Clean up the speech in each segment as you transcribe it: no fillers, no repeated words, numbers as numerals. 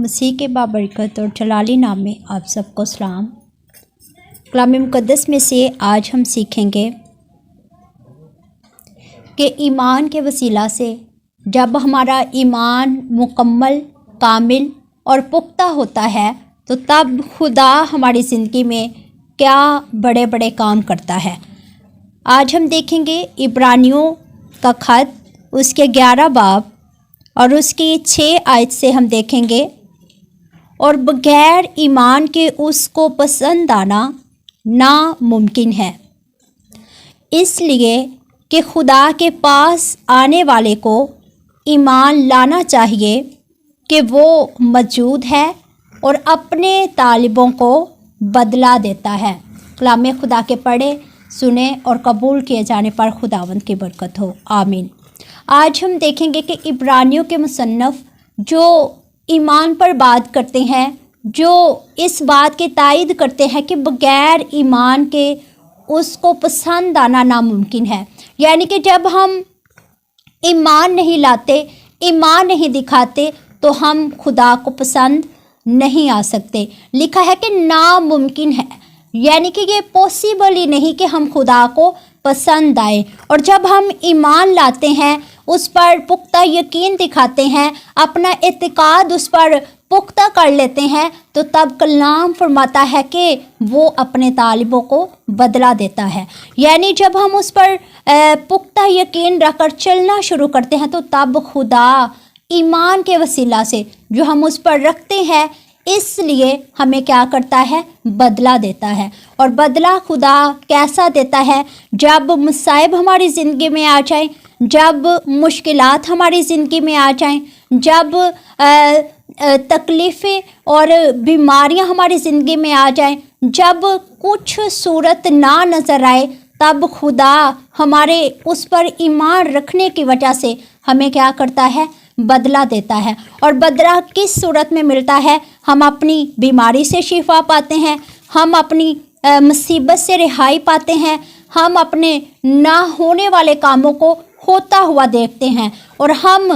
मसीह के बाबरकत और जलाली नाम में आप सबको सलाम। कलाम मुक़द्दस में से आज हम सीखेंगे कि ईमान के वसीला से जब हमारा ईमान मुकम्मल, कामिल और पुख्ता होता है तो तब खुदा हमारी ज़िंदगी में क्या बड़े बड़े काम करता है। आज हम देखेंगे इब्रानियों का ख़त उसके 11 बाब और उसकी 6 आयत से हम देखेंगे, और बग़ैर ईमान के उसको पसंद आना नामुमकिन है, इसलिए कि खुदा के पास आने वाले को ईमान लाना चाहिए कि वो मौजूद है और अपने तालिबों को बदला देता है। कलाम खुदा के पढ़े, सुने और कबूल किए जाने पर खुदावंद की बरकत हो, आमीन। आज हम देखेंगे कि इब्रानियों के मुसन्नफ़ जो ईमान पर बात करते हैं, जो इस बात की तायद करते हैं कि बग़ैर ईमान के उसको पसंद आना नामुमकिन है। यानी कि जब हम ईमान नहीं लाते, ईमान नहीं दिखाते तो हम खुदा को पसंद नहीं आ सकते। लिखा है कि नामुमकिन है, यानी कि ये पॉसिबल ही नहीं कि हम खुदा को पसंद आए। और जब हम ईमान लाते हैं, उस पर पुख्ता यकीन दिखाते हैं, अपना एतकाद उस पर पुख्ता कर लेते हैं, तो तब कलाम फरमाता है कि वो अपने तालिबों को बदला देता है। यानी जब हम उस पर पुख्ता यकीन रखकर चलना शुरू करते हैं तो तब खुदा ईमान के वसीला से जो हम उस पर रखते हैं, इसलिए हमें क्या करता है, बदला देता है। और बदला खुदा कैसा देता है? जब मुसाइब हमारी ज़िंदगी में आ जाए, जब मुश्किलात हमारी ज़िंदगी में आ जाएं, जब तकलीफ़ें और बीमारियां हमारी ज़िंदगी में आ जाएं, जब कुछ सूरत ना नज़र आए, तब खुदा हमारे उस पर ईमान रखने की वजह से हमें क्या करता है, बदला देता है। और बदला किस सूरत में मिलता है? हम अपनी बीमारी से शिफा पाते हैं, हम अपनी मुसीबत से रिहाई पाते हैं, हम अपने ना होने वाले कामों को होता हुआ देखते हैं, और हम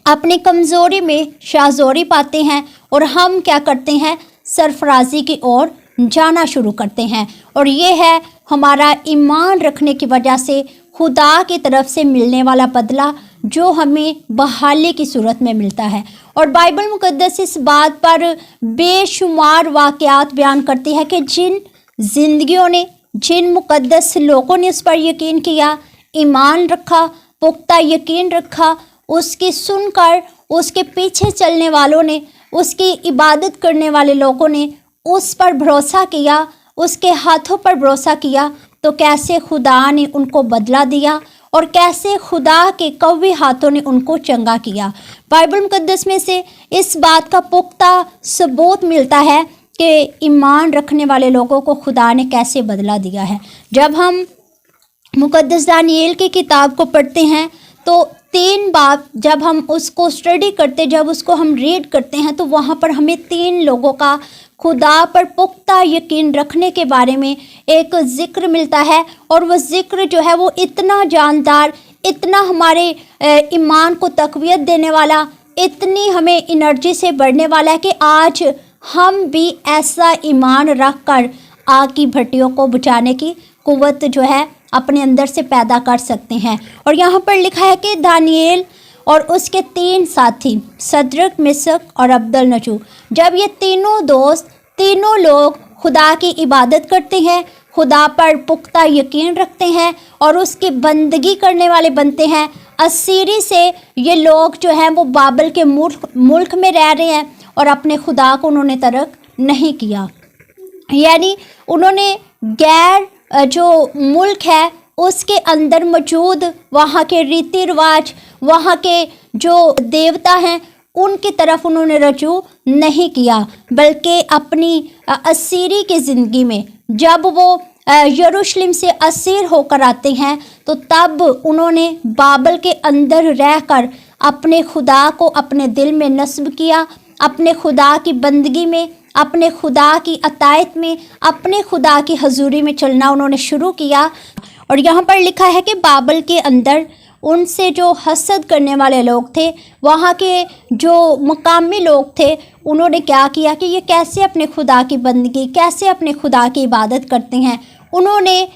अपनी कमज़ोरी में शाज़ोरी पाते हैं, और हम क्या करते हैं, सरफराजी की ओर जाना शुरू करते हैं। और ये है हमारा ईमान रखने की वजह से खुदा की तरफ से मिलने वाला बदला, जो हमें बहाली की सूरत में मिलता है। और बाइबल मुक़द्दस इस बात पर बेशुमार वाक़यात बयान करती है कि जिन ज़िंदगियों ने, जिन मुक़द्दस लोगों ने उस पर यकीन किया, ईमान रखा, पुख्ता यकीन रखा, उसकी सुनकर उसके पीछे चलने वालों ने, उसकी इबादत करने वाले लोगों ने उस पर भरोसा किया, उसके हाथों पर भरोसा किया, तो कैसे खुदा ने उनको बदला दिया और कैसे खुदा के कव्वे हाथों ने उनको चंगा किया। बाइबल मुक़द्दस में से इस बात का पुख्ता सबूत मिलता है कि ईमान रखने वाले लोगों को खुदा ने कैसे बदला दिया है। जब हम मुक़द्दस दानिएल की किताब को पढ़ते हैं तो 3 बाब जब हम उसको स्टडी करते, जब उसको हम रीड करते हैं, तो वहाँ पर हमें 3 लोगों का खुदा पर पुख्ता यकीन रखने के बारे में एक ज़िक्र मिलता है। और वो ज़िक्र जो है वो इतना जानदार, इतना हमारे ईमान को तक़वियत देने वाला, इतनी हमें एनर्जी से बढ़ने वाला है कि आज हम भी ऐसा ईमान रख कर आग की भट्टियों को बुझाने की कुव्वत जो है अपने अंदर से पैदा कर सकते हैं। और यहाँ पर लिखा है कि दानिएल और उसके 3 साथी सदरक, मिशक और अब्दुलनजू, जब ये तीनों दोस्त, तीनों लोग खुदा की इबादत करते हैं, खुदा पर पुख्ता यकीन रखते हैं और उसकी बंदगी करने वाले बनते हैं। असीरी से ये लोग जो हैं वो बाबल के मुल्क में रह रहे हैं और अपने खुदा को उन्होंने तर्क नहीं किया। यानी उन्होंने गैर जो मुल्क है उसके अंदर मौजूद वहाँ के रीति रिवाज, वहाँ के जो देवता हैं, उनकी तरफ उन्होंने रजू नहीं किया, बल्कि अपनी असीरी की ज़िंदगी में जब वो यरूशलेम से असीर होकर आते हैं तो तब उन्होंने बाबल के अंदर रहकर अपने खुदा को अपने दिल में नस्ब किया, अपने खुदा की बंदगी में, अपने खुदा की अतायत में, अपने खुदा की हजूरी में चलना उन्होंने शुरू किया। और यहाँ पर लिखा है कि बाबल के अंदर उनसे जो हसद करने वाले लोग थे, वहाँ के जो मकामी लोग थे, उन्होंने क्या किया कि ये कैसे अपने खुदा की बंदगी, कैसे अपने खुदा की इबादत करते हैं। उन्होंने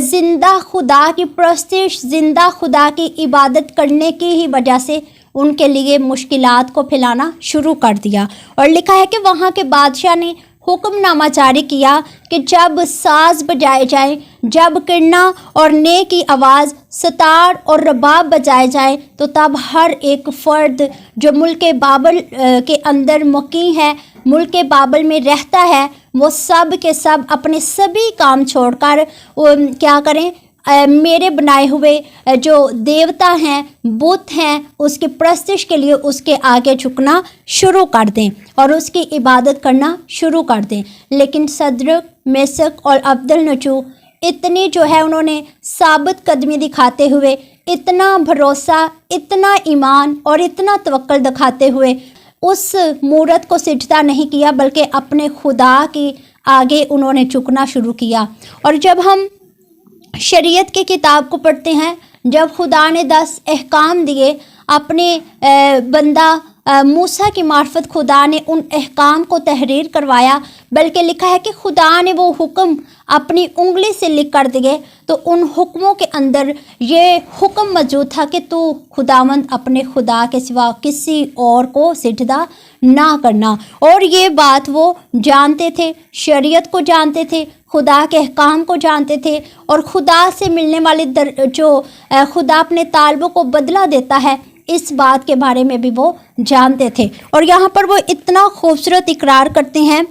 ज़िंदा खुदा की परस्तिश, ज़िंदा खुदा की इबादत करने की ही वजह से उनके लिए मुश्किलात को फैलाना शुरू कर दिया। और लिखा है कि वहाँ के बादशाह ने हुक्मनामा जारी किया कि जब साज बजाए जाएं, जब किरना और ने की आवाज़, सतार और रबाब बजाए जाएं, तो तब हर एक फ़र्द जो मुल्क बाबल के अंदर मुक़ीम है, मुल्क बाबल में रहता है, वो सब के सब अपने सभी काम छोड़कर क्या करें, मेरे बनाए हुए जो देवता हैं, बुत हैं, उसकी परस्तिश के लिए उसके आगे झुकना शुरू कर दें और उसकी इबादत करना शुरू कर दें। लेकिन सदरक, मेसक और अब्दुलनजो इतनी जो है उन्होंने साबित कदमी दिखाते हुए, इतना भरोसा, इतना ईमान और इतना तवक्कुल दिखाते हुए उस मूरत को सिजदा नहीं किया, बल्कि अपने खुदा के आगे उन्होंने झुकना शुरू किया। और जब हम शरीयत की किताब को पढ़ते हैं, जब खुदा ने 10 अहकाम दिए, अपने बंदा मूसा की मार्फत खुदा ने उन अहकाम को तहरीर करवाया, बल्कि लिखा है कि खुदा ने वो हुक्म अपनी उंगली से लिख कर दिए। तो उन हुक्मों के अंदर ये हुक्म मौजूद था कि तू खुदावंद अपने खुदा के सिवा किसी और को सिजदा ना करना। और ये बात वो जानते थे, शरीयत को जानते थे, खुदा के अहकाम को जानते थे, और खुदा से मिलने वाले जो खुदा अपने ताल्बों को बदला देता है, इस बात के बारे में भी वो जानते थे। और यहाँ पर वो इतना खूबसूरत इकरार करते हैं,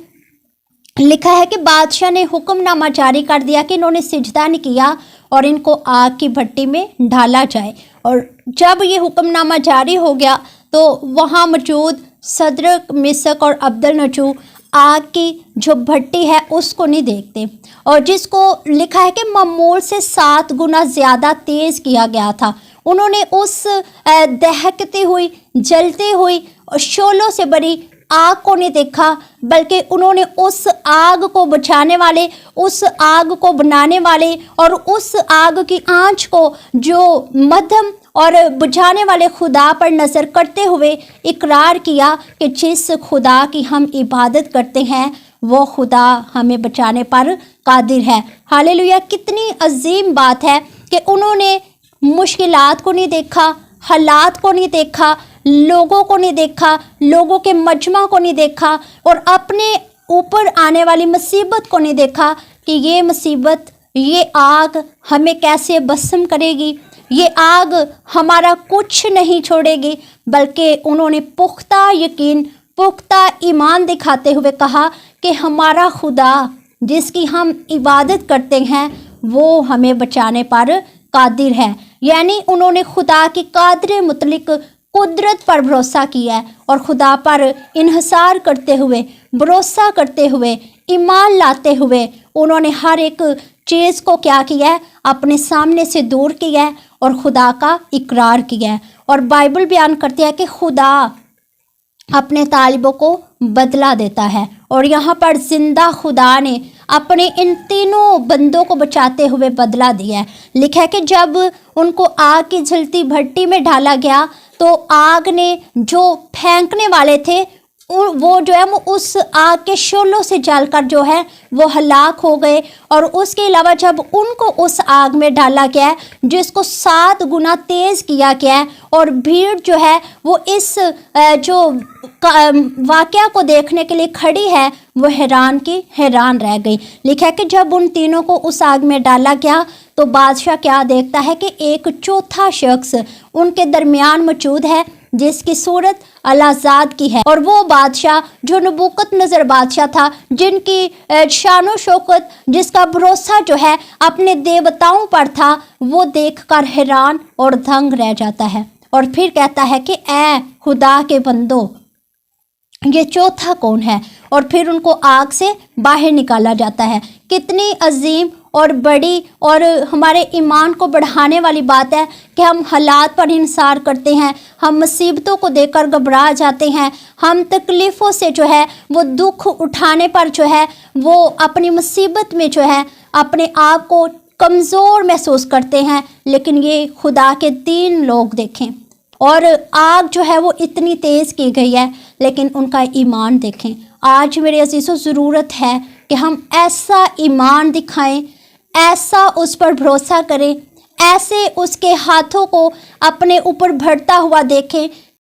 लिखा है कि बादशाह ने हुक्मनामा जारी कर दिया कि इन्होंने सिजदा नहीं किया और इनको आग की भट्टी में डाला जाए। और जब ये हुक्मनामा जारी हो गया तो वहाँ मौजूद सदरक, मिसक और अब्दुलनजो आग की जो भट्टी है उसको नहीं देखते, और जिसको लिखा है कि मामूल से 7 गुना ज़्यादा तेज़ किया गया था। उन्होंने उस दहकती हुई, जलती हुई और शोलों से भरी आग को नहीं देखा, बल्कि उन्होंने उस आग को बुझाने वाले, उस आग को बनाने वाले और उस आग की आंच को जो मध्यम और बुझाने वाले खुदा पर नज़र करते हुए इकरार किया कि जिस खुदा की हम इबादत करते हैं वो खुदा हमें बचाने पर कादिर है। हालेलुया! कितनी अजीम बात है कि उन्होंने मुश्किलात को नहीं देखा, हालात को नहीं देखा, लोगों को नहीं देखा, लोगों के मजमा को नहीं देखा, और अपने ऊपर आने वाली मुसीबत को नहीं देखा कि ये मुसीबत, ये आग हमें कैसे भस्म करेगी, ये आग हमारा कुछ नहीं छोड़ेगी, बल्कि उन्होंने पुख्ता यकीन, पुख्ता ईमान दिखाते हुए कहा कि हमारा खुदा जिसकी हम इबादत करते हैं वो हमें बचाने पर कादिर है। यानी उन्होंने खुदा की कादर मुतलिक कुदरत पर भरोसा किया है, और खुदा पर इन्हसार करते हुए, भरोसा करते हुए, ईमान लाते हुए उन्होंने हर एक चीज़ को क्या किया है, अपने सामने से दूर किया है और खुदा का इकरार किया है। और बाइबल बयान करती है कि खुदा अपने तालिबों को बदला देता है, और यहाँ पर जिंदा खुदा ने अपने इन तीनों बंदों को बचाते हुए बदला दिया है। लिखा है कि जब उनको आग की जलती भट्टी में डाला गया तो आग ने जो फेंकने वाले थे वो जो है वो उस आग के शोलों से जलकर जो है वो हलाक हो गए। और उसके अलावा जब उनको उस आग में डाला गया है जिसको 7 गुना तेज़ किया गया है, और भीड़ जो है वो इस जो वाक़या को देखने के लिए खड़ी है वो हैरान की हैरान रह गई। लिखा है कि जब उन तीनों को उस आग में डाला गया तो बादशाह क्या देखता है कि एक चौथा शख्स उनके दरमियान मौजूद है जिसकी सूरत अलाज़ाद की है, और वो बादशाह जो नबूकतनज़र बादशाह था, जिनकी शानो शौकत, जिसका भरोसा जो है अपने देवताओं पर था, वो देखकर हैरान और दंग रह जाता है। और फिर कहता है कि ऐ खुदा के बंदो, ये चौथा कौन है? और फिर उनको आग से बाहर निकाला जाता है। कितनी अजीम और बड़ी और हमारे ईमान को बढ़ाने वाली बात है कि हम हालात पर इंसार करते हैं, हम मुसीबतों को देखकर घबरा जाते हैं, हम तकलीफ़ों से जो है वो दुख उठाने पर जो है वो अपनी मुसीबत में जो है अपने आप को کمزور محسوس کرتے ہیں، لیکن یہ خدا کے 3 لوگ دیکھیں، اور آگ جو ہے وہ اتنی تیز کی گئی ہے، لیکن ان کا ایمان دیکھیں۔ آج میرے عزیزوں ضرورت ہے کہ ہم ایسا ایمان دکھائیں، ایسا اس پر بھروسہ کریں، ایسے اس کے ہاتھوں کو اپنے اوپر بڑھتا ہوا دیکھیں